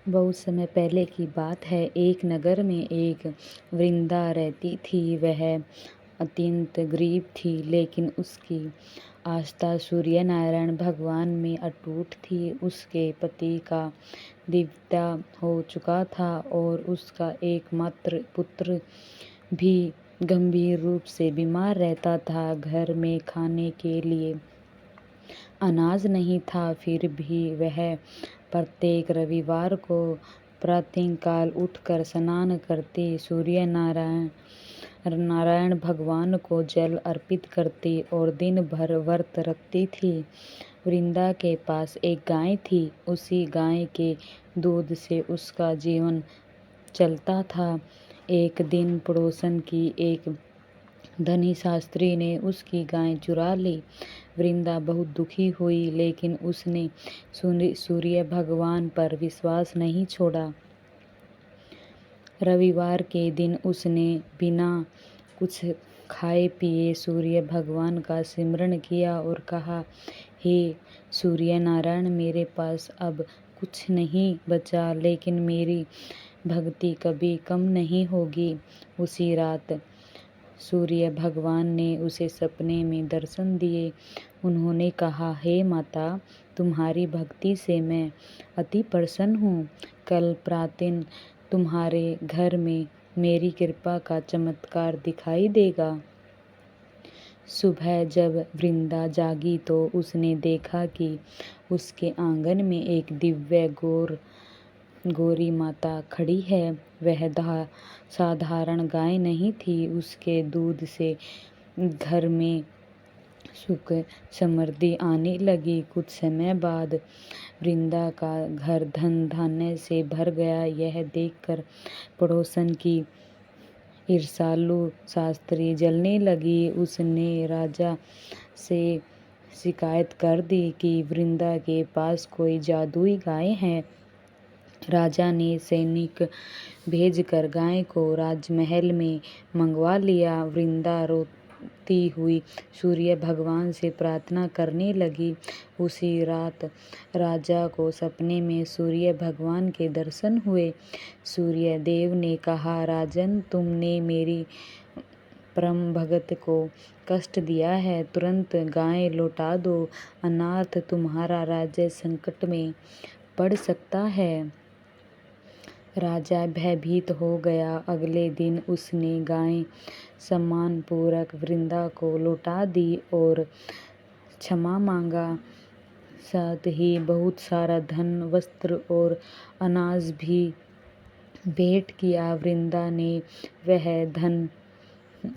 बहुत समय पहले की बात है। एक नगर में एक वृंदा रहती थी। वह अत्यंत गरीब थी, लेकिन उसकी आस्था सूर्य नारायण भगवान में अटूट थी। उसके पति का दिव्यता हो चुका था और उसका एकमात्र पुत्र भी गंभीर रूप से बीमार रहता था। घर में खाने के लिए अनाज नहीं था, फिर भी वह प्रत्येक रविवार को प्रातःकाल उठकर स्नान करती, सूर्य नारायण भगवान को जल अर्पित करती और दिन भर व्रत रखती थी। वृंदा के पास एक गाय थी। उसी गाय के दूध से उसका जीवन चलता था। एक दिन पड़ोसन की एक धनी शास्त्री ने उसकी गाय चुरा ली। वृंदा बहुत दुखी हुई, लेकिन उसने सूर्य भगवान पर विश्वास नहीं छोड़ा। रविवार के दिन उसने बिना कुछ खाए पिए सूर्य भगवान का सिमरण किया और कहा, हे सूर्य नारायण, मेरे पास अब कुछ नहीं बचा, लेकिन मेरी भक्ति कभी कम नहीं होगी। उसी रात सूर्य भगवान ने उसे सपने में दर्शन दिए। उन्होंने कहा, हे माता, तुम्हारी भक्ति से मैं अति प्रसन्न हूँ। कल प्रातः तुम्हारे घर में मेरी कृपा का चमत्कार दिखाई देगा। सुबह जब वृंदा जागी तो उसने देखा कि उसके आंगन में एक दिव्य गौरी माता खड़ी है। वह साधारण गाय नहीं थी। उसके दूध से घर में सुख समृद्धि आने लगी। कुछ समय बाद वृंदा का घर धन धान्य से भर गया। यह देखकर पड़ोसन की ईर्ष्यालु शास्त्री जलने लगी। उसने राजा से शिकायत कर दी कि वृंदा के पास कोई जादुई गाय है। राजा ने सैनिक भेजकर गाय को राजमहल में मंगवा लिया। वृंदा रोती हुई सूर्य भगवान से प्रार्थना करने लगी। उसी रात राजा को सपने में सूर्य भगवान के दर्शन हुए। सूर्य देव ने कहा, राजन, तुमने मेरी परम भगत को कष्ट दिया है, तुरंत गाय लौटा दो, अन्यथा तुम्हारा राज्य संकट में पड़ सकता है। राजा भयभीत हो गया। अगले दिन उसने गाय सम्मानपूर्वक वृंदा को लौटा दी और क्षमा मांगा। साथ ही बहुत सारा धन, वस्त्र और अनाज भी भेंट किया। वृंदा ने वह धन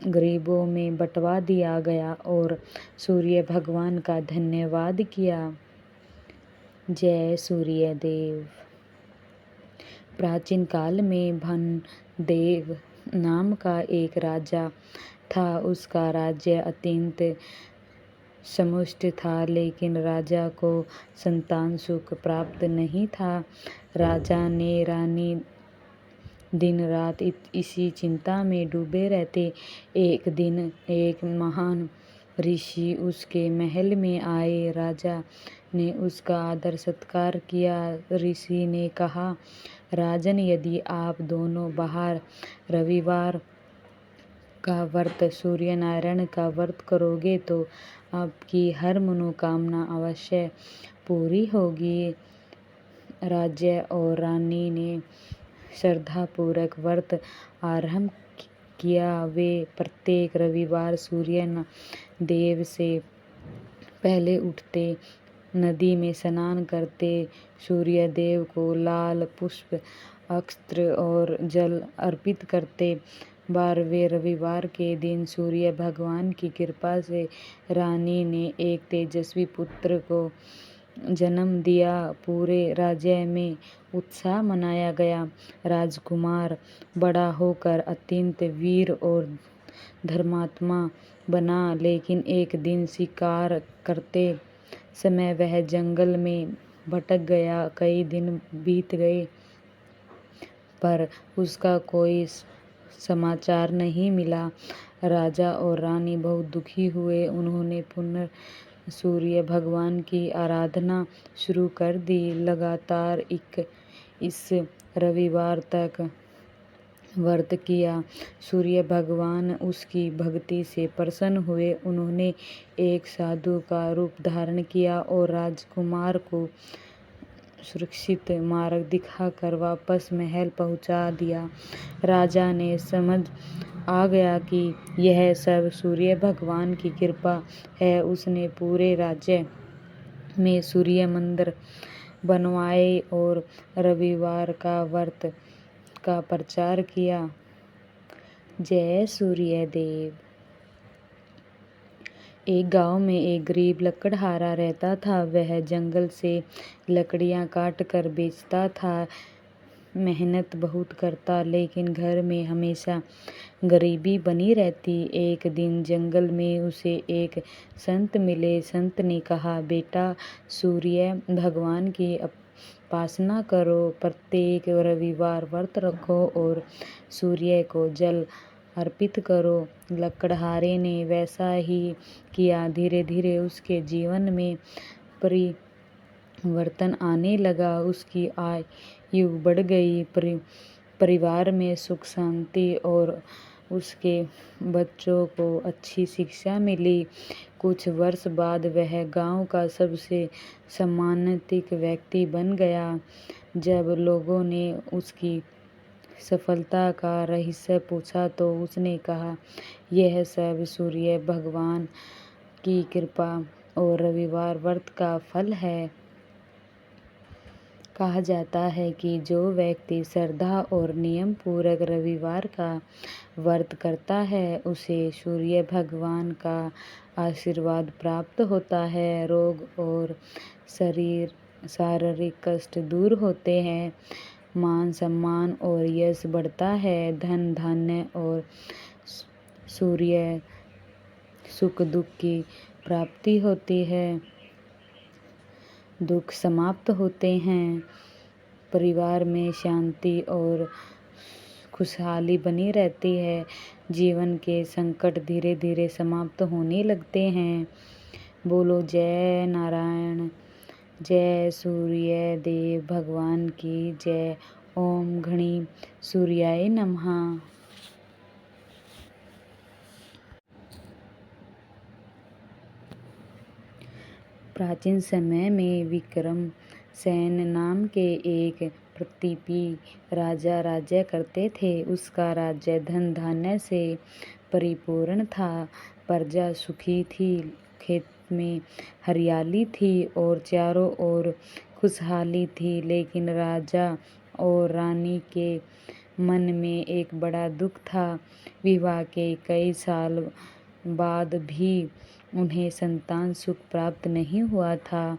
गरीबों में बंटवा दिया गया और सूर्य भगवान का धन्यवाद किया। जय सूर्य देव। प्राचीन काल में भानुदेव नाम का एक राजा था। उसका राज्य अत्यंत समुष्ट था, लेकिन राजा को संतान सुख प्राप्त नहीं था। राजा ने रानी दिन रात इसी चिंता में डूबे रहते। एक दिन एक महान ऋषि उसके महल में आए। राजा ने उसका आदर सत्कार किया। ऋषि ने कहा, राजन, यदि आप दोनों बाहर रविवार का व्रत, सूर्य नारायण का व्रत करोगे तो आपकी हर मनोकामना अवश्य पूरी होगी। राजा और रानी ने श्रद्धापूर्वक व्रत आरंभ किया। वे प्रत्येक रविवार सूर्य देव से पहले उठते, नदी में स्नान करते, सूर्य देव को लाल पुष्प, अक्षत और जल अर्पित करते। 12वें रविवार के दिन सूर्य भगवान की कृपा से रानी ने एक तेजस्वी पुत्र को जन्म दिया। पूरे राज्य में उत्साह मनाया गया। राजकुमार बड़ा होकर अत्यंत वीर और धर्मात्मा बना, लेकिन एक दिन शिकार करते समय वह जंगल में भटक गया। कई दिन बीत गए, पर उसका कोई समाचार नहीं मिला। राजा और रानी बहुत दुखी हुए। उन्होंने सूर्य भगवान की आराधना शुरू कर दी। लगातार इस रविवार तक व्रत किया। सूर्य भगवान उसकी भक्ति से प्रसन्न हुए। उन्होंने एक साधु का रूप धारण किया और राजकुमार को सुरक्षित मार्ग दिखाकर वापस महल पहुंचा दिया। राजा ने समझ आ गया कि यह सब सूर्य भगवान की कृपा है। उसने पूरे राज्य में सूर्य मंदिर बनवाए और रविवार का व्रत का प्रचार किया। जय सूर्य देव। एक गांव में एक गरीब लकड़हारा रहता था। वह जंगल से लकड़ियां काट कर बेचता था। मेहनत बहुत करता, लेकिन घर में हमेशा गरीबी बनी रहती। एक दिन जंगल में उसे एक संत मिले। संत ने कहा, बेटा, सूर्य भगवान की उपासना करो, प्रत्येक रविवार व्रत रखो और सूर्य को जल अर्पित करो। लकड़हारे ने वैसा ही किया। धीरे धीरे उसके जीवन में परिवर्तन आने लगा। उसकी आयु बढ़ गई, परिवार में सुख शांति और उसके बच्चों को अच्छी शिक्षा मिली। कुछ वर्ष बाद वह गांव का सबसे सम्मानित व्यक्ति बन गया। जब लोगों ने उसकी सफलता का रहस्य पूछा तो उसने कहा, यह सब सूर्य भगवान की कृपा और रविवार व्रत का फल है। कहा जाता है कि जो व्यक्ति श्रद्धा और नियम पूर्वक रविवार का व्रत करता है, उसे सूर्य भगवान का आशीर्वाद प्राप्त होता है। रोग और शारीरिक कष्ट दूर होते हैं। मान सम्मान और यश बढ़ता है। धन धान्य और सूर्य सुख दुख की प्राप्ति होती है। दुख समाप्त होते हैं। परिवार में शांति और खुशहाली बनी रहती है। जीवन के संकट धीरे धीरे समाप्त होने लगते हैं। बोलो जय नारायण। जय सूर्य देव भगवान की जय। ओम घणी सूर्याय नमः। प्राचीन समय में विक्रम सेन नाम के एक प्रतापी राजा राज्य करते थे। उसका राज्य धन धान्य से परिपूर्ण था। प्रजा सुखी थी। खेत में हरियाली थी और चारों ओर खुशहाली थी। लेकिन राजा और रानी के मन में एक बड़ा दुख था। विवाह के कई साल बाद भी उन्हें संतान सुख प्राप्त नहीं हुआ था।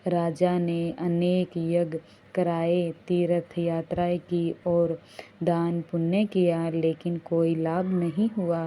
राजा ने अनेक यज्ञ कराए, तीर्थ यात्राएं की और दान पुण्य किया, लेकिन कोई लाभ नहीं हुआ।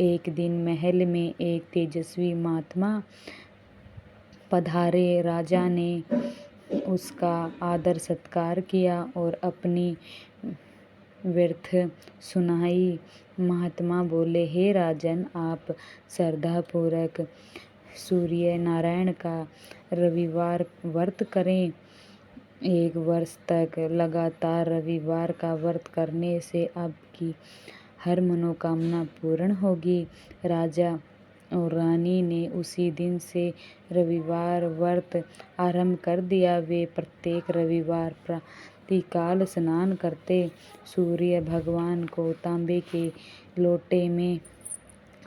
एक दिन महल में एक तेजस्वी महात्मा पधारे। राजा ने उसका आदर सत्कार किया और अपनी व्यर्थ सुनाई। महात्मा बोले, हे राजन, आप श्रद्धापूर्वक सूर्य नारायण का रविवार व्रत करें। 1 वर्ष तक लगातार रविवार का व्रत करने से आपकी हर मनोकामना पूर्ण होगी। राजा और रानी ने उसी दिन से रविवार व्रत आरंभ कर दिया। वे प्रत्येक रविवार प्रातःकाल स्नान करते, सूर्य भगवान को तांबे के लोटे में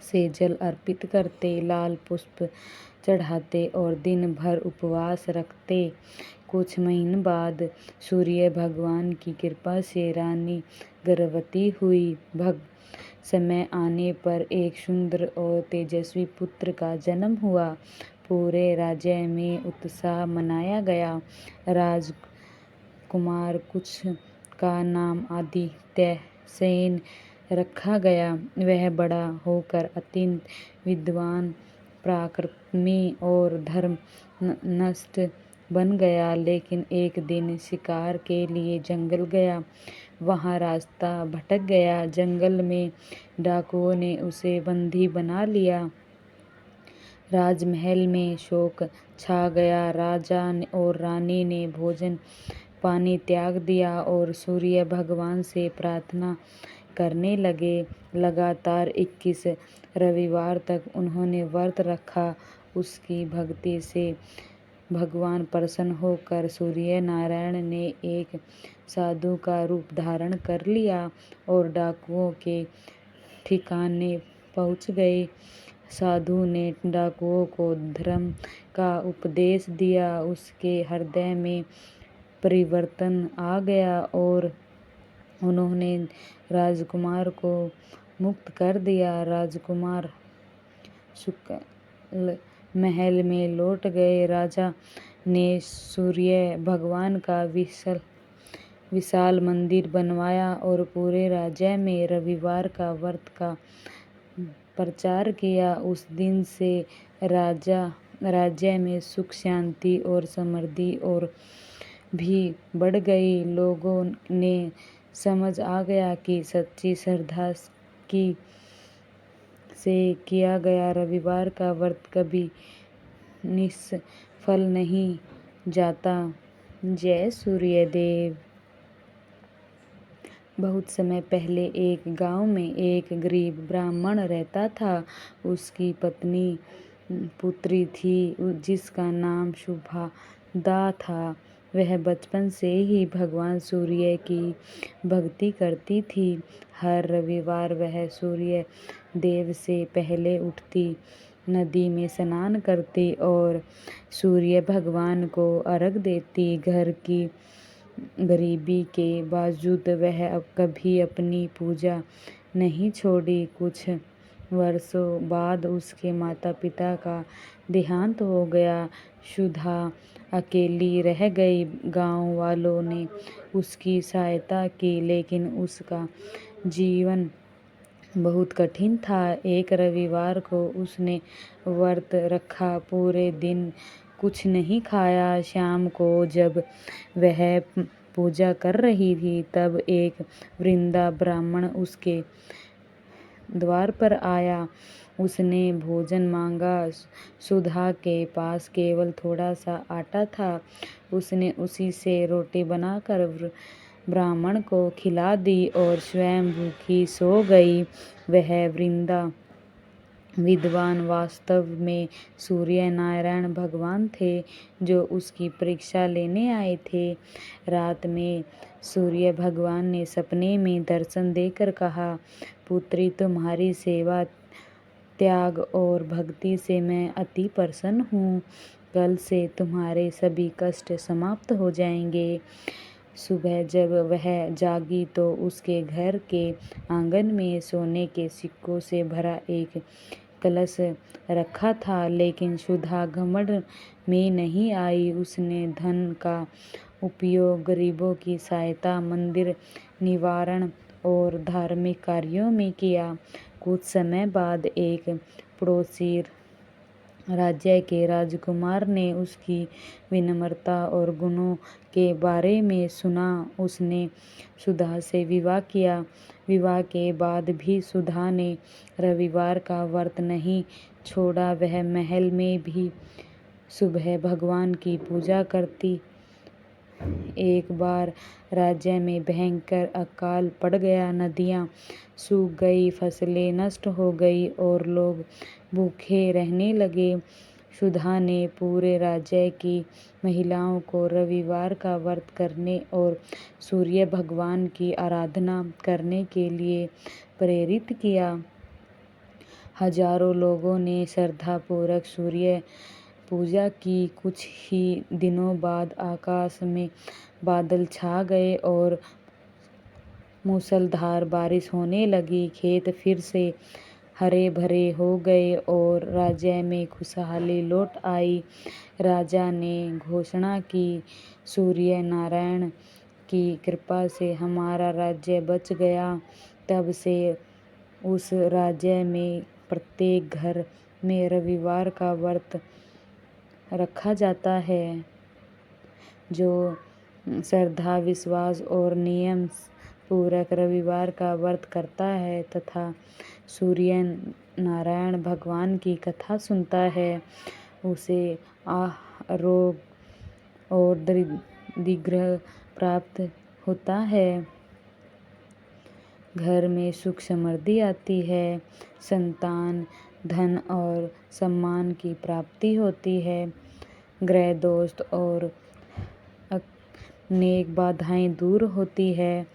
से जल अर्पित करते, लाल पुष्प चढ़ाते और दिन भर उपवास रखते। कुछ महीनों बाद सूर्य भगवान की कृपा से रानी गर्भवती हुई। समय आने पर एक सुंदर और तेजस्वी पुत्र का जन्म हुआ। पूरे राज्य में उत्सव मनाया गया। राजकुमार कुछ का नाम आदित्य सेन रखा गया। वह बड़ा होकर अत्यंत विद्वान, पराक्रमी और धर्मनिष्ठ बन गया। लेकिन एक दिन शिकार के लिए जंगल गया। वहाँ रास्ता भटक गया। जंगल में डाकुओं ने उसे बंदी बना लिया। राजमहल में शोक छा गया। राजा और रानी ने भोजन पानी त्याग दिया और सूर्य भगवान से प्रार्थना करने लगे। लगातार 21 रविवार तक उन्होंने व्रत रखा। उसकी भक्ति से भगवान प्रसन्न होकर सूर्य नारायण ने एक साधु का रूप धारण कर लिया और डाकुओं के ठिकाने पहुंच गए। साधु ने डाकुओं को धर्म का उपदेश दिया। उसके हृदय में परिवर्तन आ गया और उन्होंने राजकुमार को मुक्त कर दिया। राजकुमार शुक्ल महल में लौट गए। राजा ने सूर्य भगवान का विशाल मंदिर बनवाया और पूरे राज्य में रविवार का व्रत का प्रचार किया। उस दिन से राज्य में सुख शांति और समृद्धि और भी बढ़ गई। लोगों ने समझ आ गया कि सच्ची श्रद्धा से किया गया रविवार का व्रत कभी निष्फल नहीं जाता। जय सूर्यदेव। बहुत समय पहले एक गांव में एक गरीब ब्राह्मण रहता था। उसकी पुत्री थी जिसका नाम शुभादा था। वह बचपन से ही भगवान सूर्य की भक्ति करती थी। हर रविवार वह सूर्य देव से पहले उठती, नदी में स्नान करती और सूर्य भगवान को अर्घ देती। घर की गरीबी के बावजूद वह कभी अपनी पूजा नहीं छोड़ी। कुछ वर्षों बाद उसके माता पिता का देहांत हो गया। सुधा अकेली रह गई। गांव वालों ने उसकी सहायता की लेकिन उसका जीवन बहुत कठिन था। एक रविवार को उसने व्रत रखा, पूरे दिन कुछ नहीं खाया। शाम को जब वह पूजा कर रही थी तब एक वृद्धा ब्राह्मण उसके द्वार पर आया। उसने भोजन मांगा। सुधा के पास केवल थोड़ा सा आटा था। उसने उसी से रोटी बनाकर ब्राह्मण को खिला दी और स्वयं भूखी सो गई। वह वृद्धा विद्वान वास्तव में सूर्य नारायण भगवान थे जो उसकी परीक्षा लेने आए थे। रात में सूर्य भगवान ने सपने में दर्शन देकर कहा, पुत्री, तुम्हारी सेवा, त्याग और भक्ति से मैं अति प्रसन्न हूँ। कल से तुम्हारे सभी कष्ट समाप्त हो जाएंगे। सुबह जब वह जागी तो उसके घर के आंगन में सोने के सिक्कों से भरा एक कलश रखा था। लेकिन सुधा घमंड में नहीं आई। उसने धन का उपयोग गरीबों की सहायता, मंदिर निर्माण और धार्मिक कार्यों में किया। कुछ समय बाद एक पड़ोसी राज्य के राजकुमार ने उसकी विनम्रता और गुणों के बारे में सुना। उसने सुधा से विवाह किया। विवाह के बाद भी सुधा ने रविवार का व्रत नहीं छोड़ा। वह महल में भी सुबह भगवान की पूजा करती। एक बार राज्य में भयंकर अकाल पड़ गया। नदियां सूख गई, फसलें नष्ट हो गई और लोग भूखे रहने लगे। सुधा ने पूरे राज्य की महिलाओं को रविवार का व्रत करने और सूर्य भगवान की आराधना करने के लिए प्रेरित किया। हजारों लोगों ने श्रद्धापूर्वक सूर्य पूजा की। कुछ ही दिनों बाद आकाश में बादल छा गए और मूसलाधार बारिश होने लगी। खेत फिर से हरे भरे हो गए और राज्य में खुशहाली लौट आई। राजा ने घोषणा की, सूर्य नारायण की कृपा से हमारा राज्य बच गया। तब से उस राज्य में प्रत्येक घर में रविवार का व्रत रखा जाता है। जो श्रद्धा, विश्वास और नियम पूर्वक रविवार का व्रत करता है तथा सूर्य नारायण भगवान की कथा सुनता है उसे रोग और दीर्घ प्राप्त होता है। घर में सुख समृद्धि आती है, संतान, धन और सम्मान की प्राप्ति होती है। ग्रह दोष और अनेक बाधाएं दूर होती है।